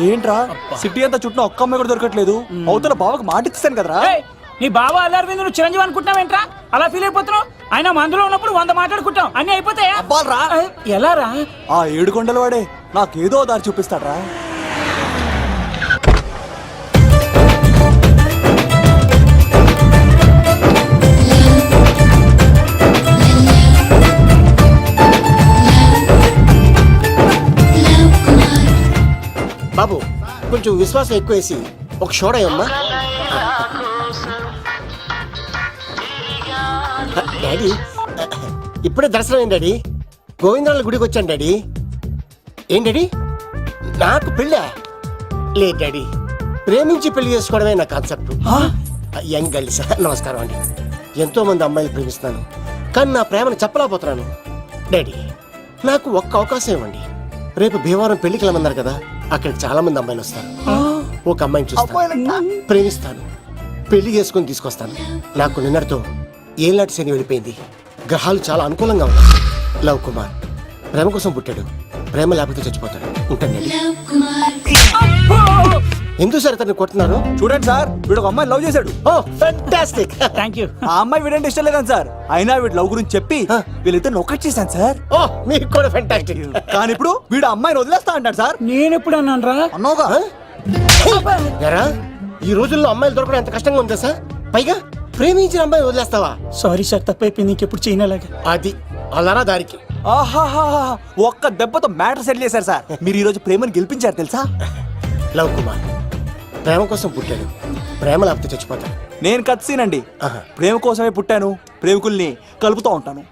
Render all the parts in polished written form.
ఏంట్రా సిటీ అంతా చుట్టూ ఒక్క అమ్మాయి కూడా దొరకట్లేదు. అవతల బావకు మాట ఇస్తాను కదరా. నీ బావ అల్లరి నువ్వు చిరంజీవి అనుకుంటున్నావేంట్రా? అలా ఫీల్ అయిపోతున్నావు? ఆయన మందులో ఉన్నప్పుడు 100 మాట్లాడుకుంటాం, అన్ని అయిపోతాయా? అబ్బాల్రా ఎలా రా? ఆ 7 కొండల వాడే నాకేదో దారి చూపిస్తాడ్రా. బాబు కొంచెం విశ్వాసం ఎక్కువేసి ఒక షోడయమ్మా. డాడీ ఇప్పుడే దర్శనం ఏంటి డాడీ? గోవిందరాల గుడికి వచ్చాను డాడీ. ఏం డాడీ నాకు పెళ్ళా? లేదు డాడీ, ప్రేమించి పెళ్లి చేసుకోవడమే నా కాన్సెప్ట్. యంగ్ గర్ల్స్ నమస్కారం అండి. ఎంతో మంది అమ్మాయిలు ప్రేమిస్తున్నాను, కానీ నా ప్రేమను చెప్పలేకపోతున్నాను. డాడీ నాకు ఒక్క అవకాశం ఇవ్వండి. రేపు భీమవరం పెళ్లికి వెళ్ళమన్నారు కదా, అక్కడికి చాలా మంది అమ్మాయిలు వస్తారు. ఒక అమ్మాయిని చూస్తాను, ప్రేమిస్తాను, పెళ్లి చేసుకుని తీసుకొస్తాను. నాకు నిన్నటితో ఏలాంటి శని వెళ్ళిపోయింది. గ్రహాలు చాలా అనుకూలంగా ఉన్నాయి. లవ్ కుమార్ ప్రేమ కోసం పుట్టాడు, ప్రేమ లేకపోతే చచ్చిపోతాడు. ఉంటానండి. ఎందుకు సార్ అతన్ని కొడుతున్నారు? చూడండి సార్, వీడు ఒక అమ్మాయి లవ్ చేశాడు. Oh fantastic. Thank you. ఆ అమ్మాయి వీడంటే ఇష్టం లేదని సార్, అయినా వీడు లవ్ గురించి చెప్పి వీళ్ళిద్దరు ఒకటి చేశాను సార్. ఓ మీకు కూడా ఫెంటాస్టిక్. కానీ ఇప్పుడు వీడు అమ్మాయిని వదిలేస్తా అంటాడు సార్. నేను ఎప్పుడు అన్నాను రా? అన్నోగా ఎరా ఈ రోజుల్లో అమ్మాయిలు దొరకడం ఎంత కష్టంగా ఉందా సార్? పైగా ప్రేమించిన అమ్మాయి వదిలేస్తావా? సారీ సార్, తప్పైపోయింది. ఇంకెప్పుడు చేయనలాగా. అది అలారా దారికి. ఆహాహా ఒక్క దెబ్బతో మ్యాటర్ సెటిల్ చేశారు సార్. మీరు ఈ రోజు ప్రేమను గెలిపించారు తెలుసా? లవ్ కుమార్ ప్రేమ కోసం పుట్టాడు, ప్రేమ లేకపోతే చచ్చిపోతాడు. నేను కత్సీనండి. ఆహా. ప్రేమ కోసమే పుట్టాను, ప్రేమికుల్ని కలుపుతూ ఉంటాను.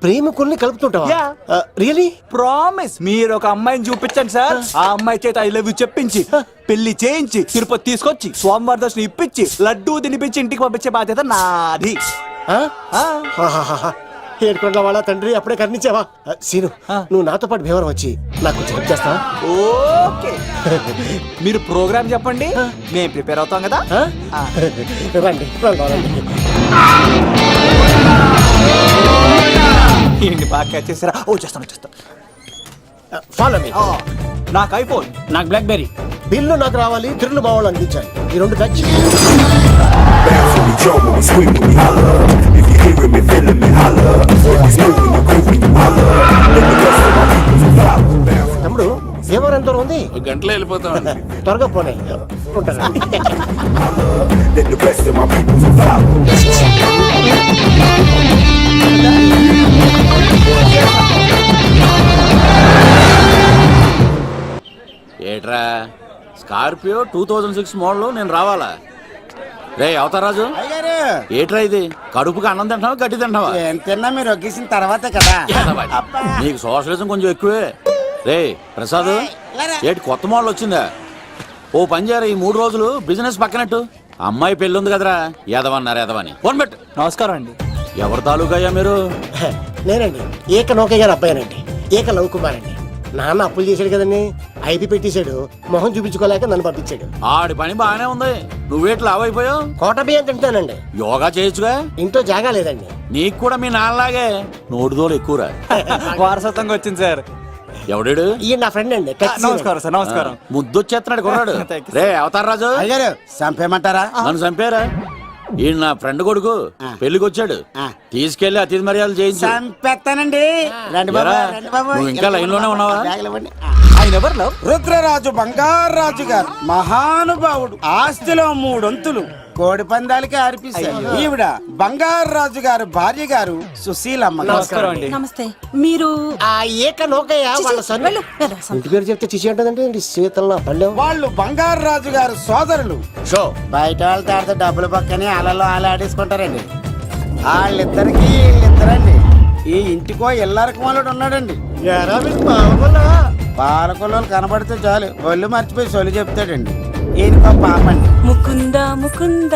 ప్రేమికుల్ని కలుపుతుంటావా? Yeah. రియలీ? ప్రామిస్. మీరు ఒక అమ్మాయిని చూపించండి సార్, ఆ అమ్మాయి చేత ఐ లవ్ యూ చెప్పించి పెళ్లి చేయించి తిరుపతి తీసుకొచ్చి స్వామివారి దర్శనం ఇప్పించి లడ్డూ తినిపించి ఇంటికి పంపించే బాధ్యత నాది. ఏడుకొండల వాళ్ళ తండ్రి అప్పుడే కర్ణించావా? సీను నువ్వు నాతో పాటు భీవరం వచ్చి నాకు కొంచెం హెల్ప్ చేస్తావా? ఓకే. మీరు ప్రోగ్రామ్ చెప్పండి, మేము ప్రిపేర్ అవుతాం కదా. రండి రండి. ఏంటి బాగా క్యాచ్ చేసారా? ఓ చేస్తాను. Follow me. నాకు ఐఫోన్, నాకు బ్లాక్ బెర్రీ. బిల్లు నాకు రావాలి, తిరులు మా వాళ్ళు అందించాలి. ఈ రెండు ఖర్చు. తమ్ముడు భీమవరం ఎంత దూరం ఉంది? గంటలో వెళ్ళిపోతాం. త్వరగా పోనీ. ఉంటాను. ఏట్రా స్కార్పియో 2006 మోడల్ నేను రావాలా? రే అవతారాజు, ఏట్రా ఇది? కడుపుకి అన్నం తింటావా గడ్డి తింటావా? తిన్నా మీరు ఒగ్గేసిన తర్వాతే కదా. నీకు సోషలిజం కొంచెం ఎక్కువే. రే ప్రసాద్, ఏటి కొత్త మోడల్ వచ్చిందా? ఓ పని చేయరా, ఈ 3 రోజులు బిజినెస్ పక్కనట్టు. అమ్మాయి పెళ్ళి ఉంది కదరా, ఎదవన్నారు ఎదవని. ఫోన్ పెట్టు. నమస్కారం అండి. ఎవరి తాలూకయ్యా మీరు? నేనండి ఏక నౌకయ్య గారి అబ్బాయినండి. ఏక లవ్ కుమార్ అండి. నాన్న అప్పులు చేశాడు కదండి, ఐపీ పెట్టేశాడు. మొహం చూపించుకోలేక నన్ను పంపించాడు. ఆడి పని బాగానే ఉంది, నువ్వేట్లు లావైపోయావు. కోట బియ్యం తింటానండి. యోగా చేయొచ్చుగా. ఇంట్లో జాగా లేదండి. నీకు కూడా మీ నాన్నలాగే నోటిదోలు ఎక్కువరా. వారసత్వంగా వచ్చింది సార్. ఎవడాడు? ఈయన నా ఫ్రెండ్ అండి. నమస్కారం సార్. నమస్కారం. ముద్దొచ్చేస్తున్నాడు కొన్నాడు. Thank you, రే అవతార్ రాజు, అయ్యారు చంపేయమంటారా? నన్ను చంపారా? ఈయన నా ఫ్రెండ్ కొడుకు పెళ్లికి వచ్చాడు, తీసుకెళ్లి అతిథి మర్యాదలు చేయించు. చంపేస్తానండి. రండి బాబు, ఎరా, రండి బాబు. నువ్వు ఇంకా లైన్ లోనే ఉన్నావా? బ్యాగులు ఇవ్వండి. ఆయన ఎవరు లవ్? రుద్రరాజు బంగారాజు గారు మహానుభావుడు. ఆస్తిలో 3 వంతులు కోడి పందాలకి అర్పిస్తారు. ఈవిడ బంగారాజు గారు భార్య గారు సుశీలమ్మ. నమస్కారం అండి. నమస్తే. మీరు ఆ ఏక నౌకయ్య వాళ్ళ సన్. వెళ్ళు, వెళ్ళు. ఇంటి పేరు చెప్తే చిచి అంటదండి. శీతల పళ్ళెం. వాళ్ళు బంగారాజు గారు సోదరులు. షో బయట వాళ్ళతో ఆడితే డబ్బులు పక్కనే అలలో ఆడేసుకుంటారండి. వాళ్ళిద్దరికి వీళ్ళిద్దరండి. ఈ ఇంటికో ఇల్లరకం వాళ్ళడు ఉన్నాడండి. పాలకొల్లు కనబడితే చాలు ఒళ్ళు మర్చిపోయి సొలి చెప్తాడండి. ఈయనకో పాపండి. ముకుంద ముకుంద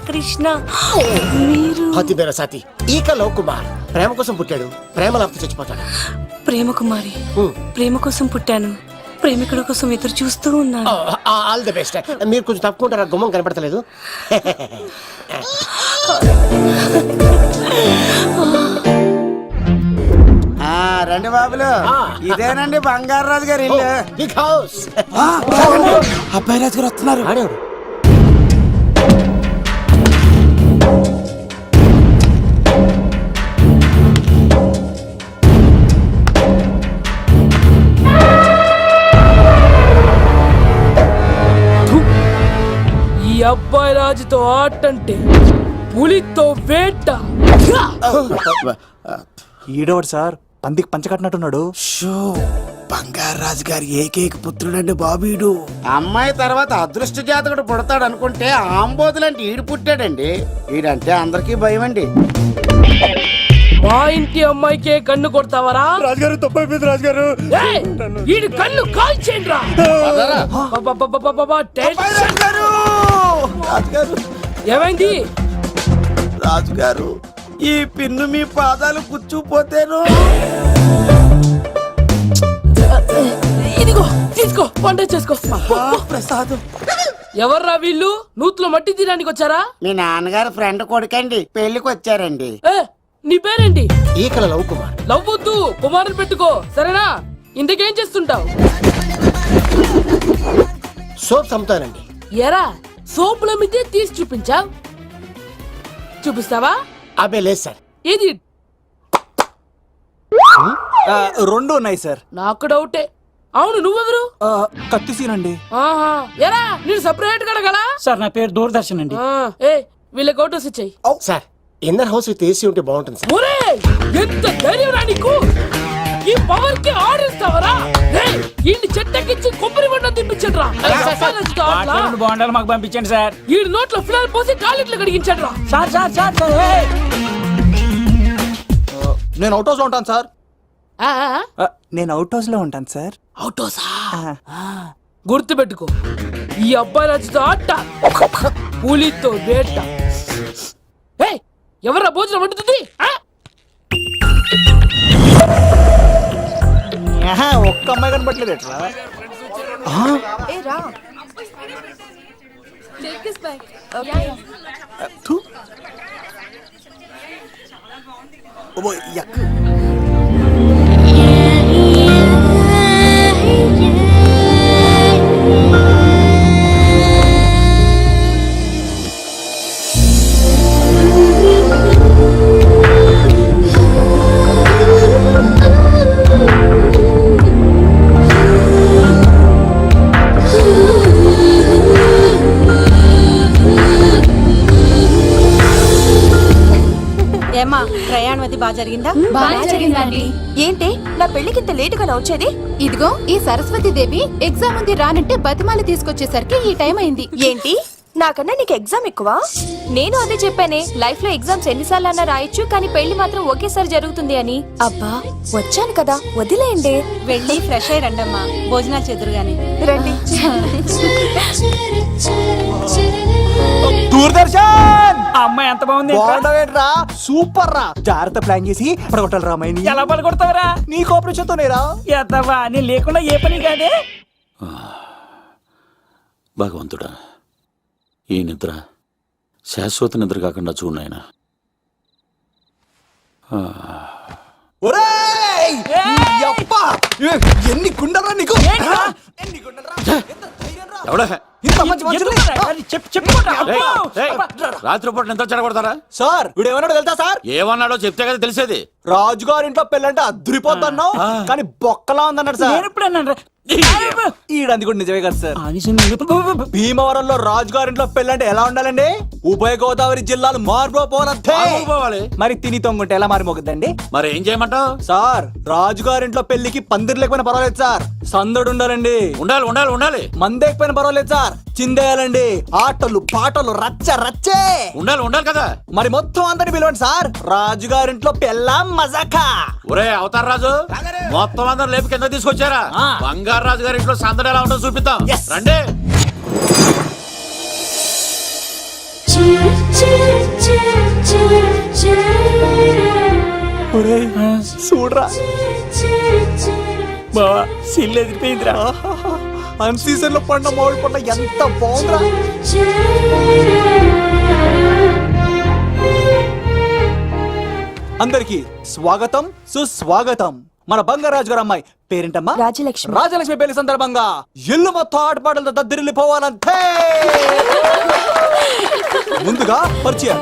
కృష్ణ. మీరు హతి బేర సాతి ఈక లవ్ కుమార్ ప్రేమ కోసం పుట్టాడు, ప్రేమ లేకపోతే చచ్చిపోతాడు. ప్రేమ కుమారి. ప్రేమ కోసం పుట్టాను, ప్రేమికుడు కోసం ఎదురు చూస్తూ ఉన్నాను. All the best. మీరు కొంచెం తప్పుకుంటారా? గుమ్మం కనపడతలేదు. రండి బాబులు ఇదేనండి బంగారాజు గారి ఇల్లు బిగ్ హౌస్. అబ్బాయి రాజు గారు వస్తున్నారు. ఆడేవాడు. ఈ అబ్బాయి రాజుతో ఆటంటే పులితో వేట. ఈడోడు సార్ పందికి పంచకట్టినట్టున్నాడు. షో బంగారాజు గారి ఏకైక పుత్రుడండి బాబీడు. అమ్మాయి తర్వాత అదృష్ట జాతకుడు పుడతాడు అనుకుంటే ఆంబోతులంటే ఈడు పుట్టాడండి. ఈడంటే అందరికీ భయం అండి. మా ఇంటి అమ్మాయికే కన్ను కొడతావరా? రాజుగారు తప్పైపోయింది రాజుగారు. ఏయ్, ఈడి కన్ను కాల్చేయండి రా. రాజుగారు ఏమైంది? రాజుగారు ఈ పిన్ను మీ పాదాలు కూర్చుపోతేను. ఇదిగో తీసుకో, వంట చేసుకో. ప్రసాద్ ఎవర్రా వీళ్ళు? నూతులో మట్టి తీయడానికి వచ్చారా? మీ నాన్నగారు ఫ్రెండ్ కొడుకండి, పెళ్లికి వచ్చారండి. ఏ, నీ పేరేంటి? ఈకల లవ్ కుమార్. నవ్వొద్దు, కుమారుని పెట్టుకో సరేనా? ఇంతకేం చేస్తుంటావు? సోప్స్ అమ్ముతానండి. ఎరా సోపుల మీదే తీసి చూపించావు. చూపిస్తావా? అబ్బే లేదు సార్. ఏది? రెండు ఉన్నాయి సార్. నాకు డౌటే. అవును, నువ్వెవరు? కత్తిసీనండి. ఆహా, ఎరా నేను సపరేట్ కడగలా? సార్ నా పేరు దూరదర్శన్ అండి. ఏ వీళ్ళ గౌటోస్ ఇచ్చాయి. Sir inner house with AC ఉంటే బాగుంటుంది సార్. ఒరే ఎంత ధైర్యం రా నీకు! ఈ పవర్ కి ఆడిస్తావరా? ఈ చెట్టెక్కించి కొబ్బరి బండ తిప్పించండి రా. రెండు బాండాలు మాకు పంపించండి సార్. ఈ నోట్లో ఫినాల్ పోసి టాయిలెట్లు కడిగించండి రా. సార్ సార్ సార్ సార్ ఏయ్! నేను అవుట్ హౌస్ లో ఉంటాను సార్. ఆ, ఆ, నేను అవుట్ హౌస్ లో ఉంటాను సార్. అవుటోసా? గుర్తు పెట్టుకో, ఈ అబ్బాయి రాజుతో ఆట, పులితో వేట. ఎవరా భోజనం వండుతుంది? ఒక్క అమ్మాయి కనపట్లేదు ఎట్లా? ఏమ్మా ప్రయాణం అది బాగా జరిగిందా? బాగా జరిగిందండి. ఏంటి నా పెళ్లికి ఇంత లేటుగా వచ్చేది? ఇదిగో ఈ సరస్వతి దేవి ఎగ్జామ్ ఉంది రానంటే బతిమాలి తీసుకొచ్చేసరికి ఈ టైం అయింది. ఏంటి నాకన్నా నీకు ఎగ్జామ్ ఎక్కువ? నేను అదే చెప్పానే, లైఫ్ లో ఎగ్జామ్స్ ఎన్నిసార్లు అన్నా రాయొచ్చు, కానీ పెళ్లి మాత్రం ఒకేసారి జరుగుతుంది అని. అబ్బా వచ్చాను కదా వదిలేయండి. వెళ్ళి ఫ్రెష్ అయ్యి రండమ్మా, భోజనాలు చెదురు గాని రండి. దూరదర్శన్ ఆ అమ్మాయి ఎంత బాగుంది. బాగుండవేట్రా? సూపర్ రా. జాగ్రత్త ప్లాన్ చేసి పడగొట్టాలి రామాయణి. ఎలా పలుకొడతావరా? నీ కోఆపరేషన్ తోనేరా. ఎత్తవా నేను లేకుండా ఏ పని కాదే. భగవంతుడా, ఈ నిద్ర శాశ్వత నిద్ర కాకుండా చూడు నాయనా. ఒరేయ్! ఈ అబ్బ! ఎన్ని గుండెలరా నీకు? ఎన్ని గుండెలరా? ఎంత ధైర్యం రా? ఎవడా ఇంత మంచి మనుషుల్ని? రాత్రిపూట నిద్ర చెడగొడతారా? సార్ వీడు ఏమన్నాడు తెలుసా సార్? ఏమన్నాడో చెప్తే కదా తెలిసేది. రాజుగారింట్లో పెళ్ళంటే అద్దరిపోతున్నావు, కానీ బొక్కలా ఉందన్నాడు సార్. నేను ఇప్పుడు అన్నాను ఈడంది కూడా నిజమే కదా సార్. భీమవరంలో రాజుగారింట్లో పెళ్ళంటే ఎలా ఉండాలండి? ఉభయ గోదావరి జిల్లాలు మారిపోవాలంతే. పోవాలి. మరి తిని తొంగుంటే ఎలా మారిపోతుందండి? మరి ఏం చేయమంటావు? సార్ రాజుగారింట్లో పెళ్లికి పందిరి లేకపోయినా పర్వాలేదు సార్, సందడు ఉండాలండి. ఉండాలి ఉండాలి ఉండాలి. మందేకపోయినా పర్వాలేదు సార్, చిందేయాలండి. ఆటలు పాటలు రచ్చ రచ్చే ఉండాలి ఉండాలి కదా. మరి మొత్తం అందరిని పిలవండి సార్, రాజుగారింట్లో పెళ్ళాం మజాకా. ఒరే అవతార్ రాజు, మొత్తం అందరు లేపు కింద తీసుకొచ్చారా? బంగారు రాజు గారి ఇంట్లో సందడి ఎలా ఉంటుందో చూపిద్దాం. రండి. చూడరా బావా సిల్లు ఎదిరిపోయిందిరా. అన్ సీజన్ లో పండ మామిడి పండ ఎంత బాగుందిరా. అందరికి స్వాగతం సుస్వాగతం. మన బంగారాజు గారు అమ్మాయి పేరేంటమ్మా? రాజలక్ష్మి. రాజలక్ష్మి పెళ్లి సందర్భంగా ఇల్లు మొత్తం ఆటపాటలతో దద్దరిల్లిపోవాలంతే. ముందుగా పరిచయం.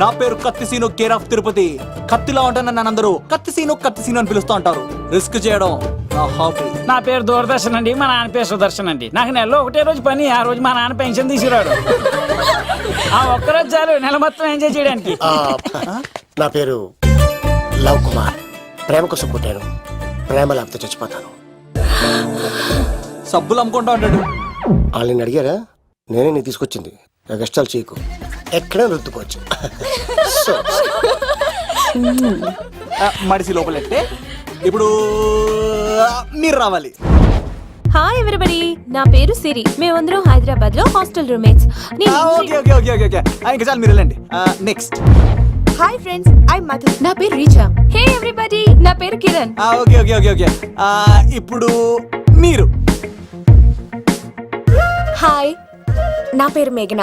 నా పేరు కత్తిసీను, కేర్ ఆఫ్ తిరుపతి. కత్తిలా ఉంటాను నన్ను అందరూ కత్తిసీను అని పిలుస్తూ ఉంటారు. రిస్క్ చేయడం నా హాబీ. నా పేరు దూరదర్శన్ అండి, మా నాన్న పేరు సుదర్శన్ అండి. నాకు నెలలో ఒకటే రోజు పని, ఆ రోజు మా నాన్న పెన్షన్ తీసుకురాడు. ఆ ఒక్కరోజు చాలు నెల మొత్తం ఎంజాయ్ చేయడానికి. నా పేరు లవ్ కుమార్. ప్రేమ కోసం పుట్టాను, ప్రేమ లేకపోతే చచ్చిపోతాను. సబ్బులు అమ్ముకుంటా ఉంటాడు. వాళ్ళని అడిగారా? నేనే నీ తీసుకొచ్చింది. కష్టాలు చేయకు, ఎక్కడ రుద్దుకోవచ్చు. సో, మడిసి లోపలెట్టే. ఇప్పుడు మీరు రావాలి. హాయ్ ఎవ్రీబడి, నా పేరు సిరి. మేమందరం హైదరాబాద్ లో hostel roommates. Okay okay okay okay okay ఇంకా చాలు, మీరు వెళ్ళండి. Next. Hi friends, I Madhu. నా పేరు రీచా. హే ఎవ్రీబడి, నా పేరు Kiran. Okay okay okay okay ఇప్పుడు మీరు. హాయ్, నా పేరు మేఘన.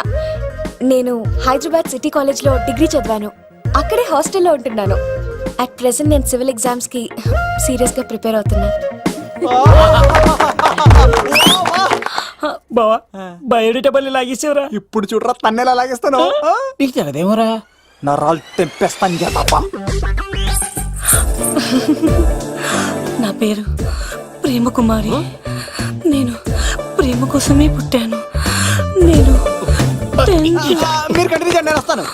నేను హైదరాబాద్ సిటీ కాలేజ్ లో డిగ్రీ చదివాను. అక్కడే హాస్టల్లో ఉంటున్నాను. అట్ ప్రెసెంట్ నేను సివిల్ ఎగ్జామ్స్ కి సీరియస్ గా ప్రిపేర్ అవుతున్నా. బావా బయోడేటబుల్ లాగేసేవరా. ఇప్పుడు చూడరా తన్నెలా లాగేస్తాను. నీకు తెగదేమోరా. నా రాళ్ళు తెంపేస్తాను తప్ప. నా పేరు ప్రేమ కుమారి. నేను ప్రేమ కోసమే పుట్టాను. నేను మీరు కంటిన్యూ చేయండి, నేను వస్తాను.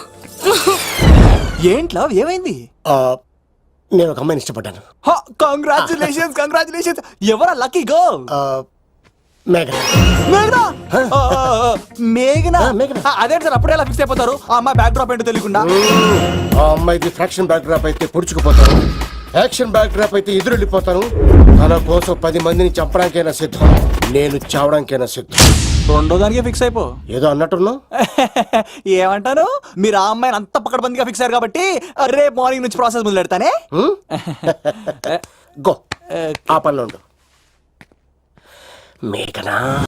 ఏంట్లో ఏమైంది? నేను ఒక అమ్మాయిని ఇష్టపడ్డాను. Congratulations congratulations. ఎవరా లక్కీ గర్ల్? మేఘన. మేఘనా? మేఘనా? మేఘనా. అదే సార్, అప్పుడే ఎలా ఫిక్స్ అయిపోతారు? ఆ అమ్మాయి బ్యాక్ డ్రాప్ ఏంటో తెలియకుండా. ఆ అమ్మాయిది ఫ్రాక్షన్ బ్యాక్ డ్రాప్ అయితే పొడుచుకుపోతాను, యాక్షన్ బ్యాక్ డ్రాప్ అయితే ఎదురెళ్ళిపోతాను. తన కోసం 10 మందిని చంపడానికైనా సిద్ధం, నేను చావడానికైనా సిద్ధం. రెండో దానికి ఫిక్స్ అయిపో. ఏదో అన్నట్టున్నావు. ఏమంటాను, మీరు ఆ అమ్మాయిని అంత పక్కడబందిగా ఫిక్స్ అయ్యారు కాబట్టి రేపు మార్నింగ్ నుంచి ప్రాసెస్ మొదలు పెడతానే. గో, ఆ పనిలో ఉండు. మేఘనా.